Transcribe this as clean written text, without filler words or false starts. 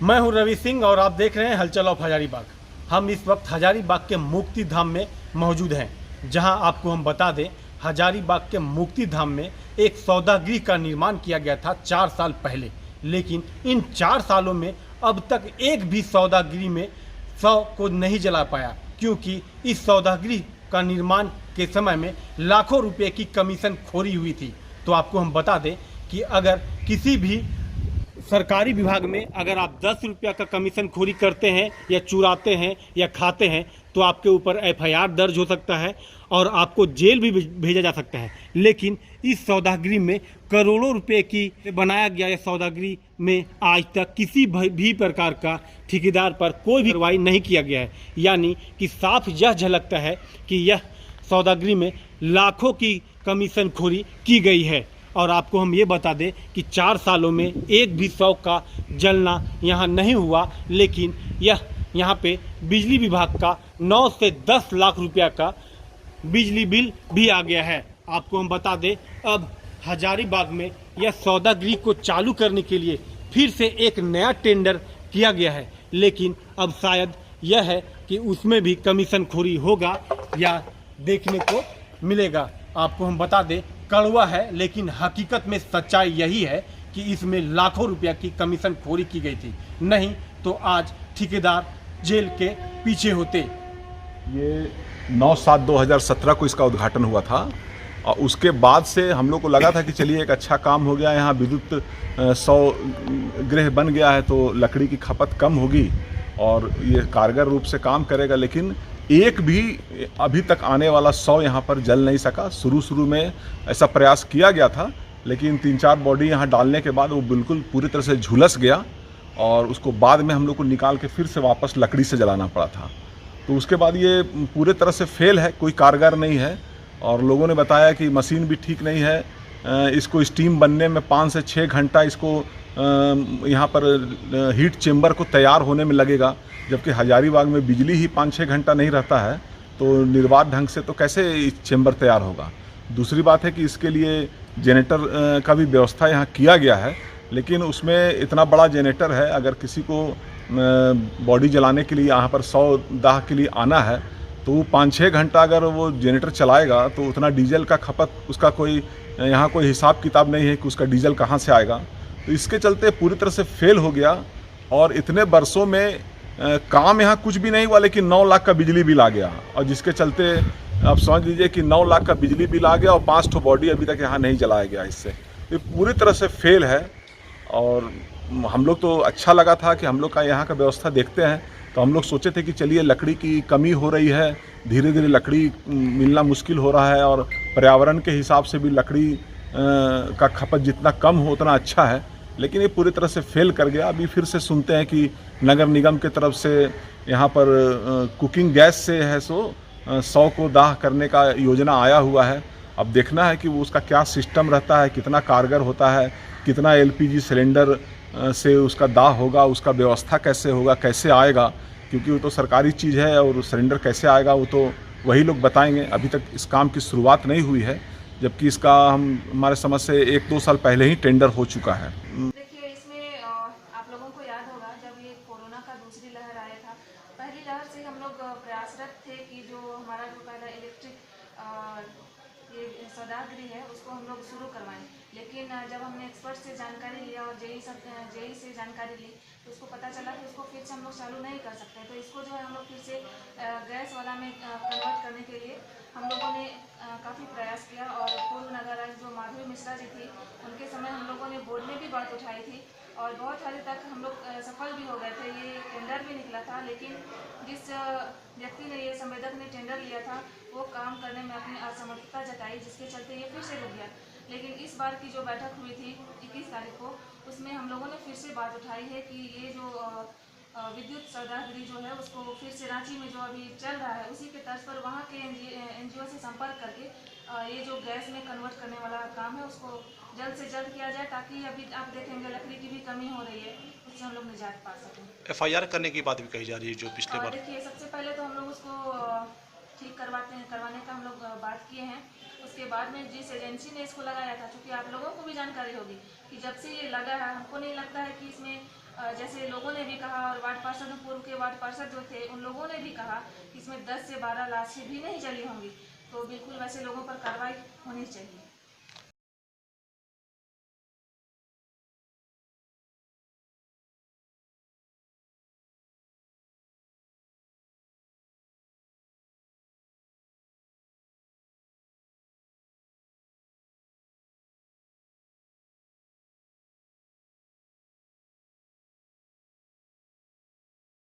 मैं हूं रवि सिंह और आप देख रहे हैं हलचल ऑफ हजारीबाग। हम इस वक्त हजारीबाग के मुक्ति धाम में मौजूद हैं, जहां आपको हम बता दें हजारीबाग के मुक्ति धाम में एक सौदागृह का निर्माण किया गया था 4 साल पहले। लेकिन इन 4 सालों में अब तक एक भी सौदागृह में 100 को नहीं जला पाया, क्योंकि इस सौदागृह का निर्माण के समय में लाखों रुपए की कमीशन खोरी हुई थी। तो आपको हम बता दें कि अगर किसी भी सरकारी विभाग में अगर आप 10 रुपया का कमीशन खोरी करते हैं या चुराते हैं या खाते हैं तो आपके ऊपर एफआईआर दर्ज हो सकता है और आपको जेल भी भेजा जा सकता है। लेकिन इस सौदागृह में करोड़ों रुपए की बनाया गया यह सौदागृह में आज तक किसी भी प्रकार का ठेकेदार पर कोई भी कार्रवाई नहीं किया गया है। यानी कि साफ यह झलकता है कि यह सौदागृह में लाखों की कमीशन खोरी की गई है। और आपको हम ये बता दें कि 4 सालों में एक भी 100 का जलना यहाँ नहीं हुआ। लेकिन यहाँ पे बिजली विभाग का 9 से 10 लाख रुपया का बिजली बिल भी आ गया है। आपको हम बता दें अब हजारीबाग में यह सौदागृह को चालू करने के लिए फिर से एक नया टेंडर किया गया है। लेकिन अब शायद यह है कि उसमें भी कमीशन खोरी होगा या देखने को मिलेगा। आपको हम बता दें कड़वा है, लेकिन हकीकत में सच्चाई यही है कि इसमें लाखों रुपया की कमीशन खोरी की गई थी, नहीं तो आज ठेकेदार जेल के पीछे होते। ये 9/7/2017 को इसका उद्घाटन हुआ था और उसके बाद से हम लोग को लगा था कि चलिए एक अच्छा काम हो गया, यहाँ विद्युत 100 गृह बन गया है तो लकड़ी की खपत कम होगी और ये कारगर रूप से काम करेगा। लेकिन एक भी अभी तक आने वाला 100 यहाँ पर जल नहीं सका। शुरू में ऐसा प्रयास किया गया था, लेकिन 3-4 बॉडी यहाँ डालने के बाद वो बिल्कुल पूरी तरह से झुलस गया और उसको बाद में हम लोग को निकाल के फिर से वापस लकड़ी से जलाना पड़ा था। तो उसके बाद ये पूरे तरह से फेल है, कोई कारगर नहीं है। और लोगों ने बताया कि मशीन भी ठीक नहीं है, इसको स्टीम बनने में 5 से 6 घंटा इसको यहाँ पर हीट चेम्बर को तैयार होने में लगेगा, जबकि हजारीबाग में बिजली ही 5-6 घंटा नहीं रहता है, तो निर्बाध ढंग से तो कैसे चेम्बर तैयार होगा। दूसरी बात है कि इसके लिए जनरेटर का भी व्यवस्था यहाँ किया गया है, लेकिन उसमें इतना बड़ा जनरेटर है, अगर किसी को बॉडी जलाने के लिए यहाँ पर 100 दाह के लिए आना है तो 5-6 घंटा अगर वो जनरेटर चलाएगा तो उतना डीजल का खपत उसका कोई यहाँ कोई हिसाब किताब नहीं है कि उसका डीजल कहाँ से आएगा। तो इसके चलते पूरी तरह से फेल हो गया और इतने वर्षों में काम यहाँ कुछ भी नहीं हुआ, लेकिन 9 लाख का बिजली बिल आ गया और जिसके चलते आप समझ लीजिए कि 9 लाख का बिजली बिल आ गया और 5 बॉडी अभी तक यहाँ नहीं जलाया गया। इससे ये पूरी तरह से फेल है। और हम लोग तो अच्छा लगा था कि हम लोग का यहाँ का व्यवस्था देखते हैं, तो हम लोग सोचे थे कि चलिए लकड़ी की कमी हो रही है, धीरे धीरे लकड़ी मिलना मुश्किल हो रहा है और पर्यावरण के हिसाब से भी लकड़ी का खपत जितना कम हो उतना अच्छा है, लेकिन ये पूरी तरह से फेल कर गया। अभी फिर से सुनते हैं कि नगर निगम की तरफ से यहाँ पर कुकिंग गैस से है 100 को दाह करने का योजना आया हुआ है। अब देखना है कि वो उसका क्या सिस्टम रहता है, कितना कारगर होता है, कितना एलपीजी सिलेंडर से उसका दाह होगा, उसका व्यवस्था कैसे होगा, कैसे आएगा, क्योंकि वो तो सरकारी चीज़ है और सिलेंडर कैसे आएगा वो तो वही लोग बताएंगे। अभी तक इस काम की शुरुआत नहीं हुई है, जबकि इसका हमारे समझ से 1-2 साल पहले ही टेंडर हो चुका है। देखिए इसमें आप लोगों को याद होगा जब ये कोरोना का दूसरी लहर आया था, पहली लहर से हम लोग प्रयासरत थे कि जो हमारा जो पहला इलेक्ट्रिक ये सौदागृह है उसको हम लोग शुरू करवाएं। लेकिन जब हमने एक्सपर्ट से जानकारी लिया और जेई से जानकारी ली तो उसको पता चला कि उसको फिर से हम लोग चालू नहीं कर सकते। तो इसको जो है हम लोग फिर से गैस वाला में कन्वर्ट करने के लिए हम लोगों ने काफ़ी प्रयास किया और पूर्व नगर आयुक्त जो माधुरी मिश्रा जी थी उनके समय हम लोगों ने बोर्ड में भी बात उठाई थी और बहुत हद तक हम लोग सफल भी हो गए थे। ये टेंडर भी निकला था, लेकिन जिस व्यक्ति ने ये संवेदक ने टेंडर लिया था वो काम करने में अपनी असमर्थता जताई, जिसके चलते ये फिर से रुक गया। लेकिन इस बार की जो बैठक हुई थी 21 तारीख को, उसमें हम लोगों ने फिर से बात उठाई है कि ये जो विद्युत सौदागृह जो है उसको फिर से रांची में जो अभी चल रहा है उसी के तर्ज पर वहाँ के एनजीओ से संपर्क करके ये जो गैस में कन्वर्ट करने वाला काम है उसको जल्द से जल्द किया जाए, ताकि अभी आप देखेंगे लकड़ी की भी कमी हो रही है, उससे हम लोग निजात पा सकें। एफआईआर करने की बात भी कही जा रही है जो पिछले बार। देखिए सबसे पहले तो हम लोग उसको ठीक करवाने का हम लोग बात किए हैं उसके बाद में जिस एजेंसी ने इसको लगाया था, चूँकि आप लोगों को भी जानकारी होगी कि जब से ये लगा है, हमको नहीं लगता है कि इसमें जैसे लोगों ने भी कहा और वार्ड पार्षद, पूर्व के वार्ड पार्षद जो थे उन लोगों ने भी कहा कि इसमें 10 से 12 लाशें भी नहीं जली होंगी। तो बिल्कुल वैसे लोगों पर कार्रवाई होनी चाहिए।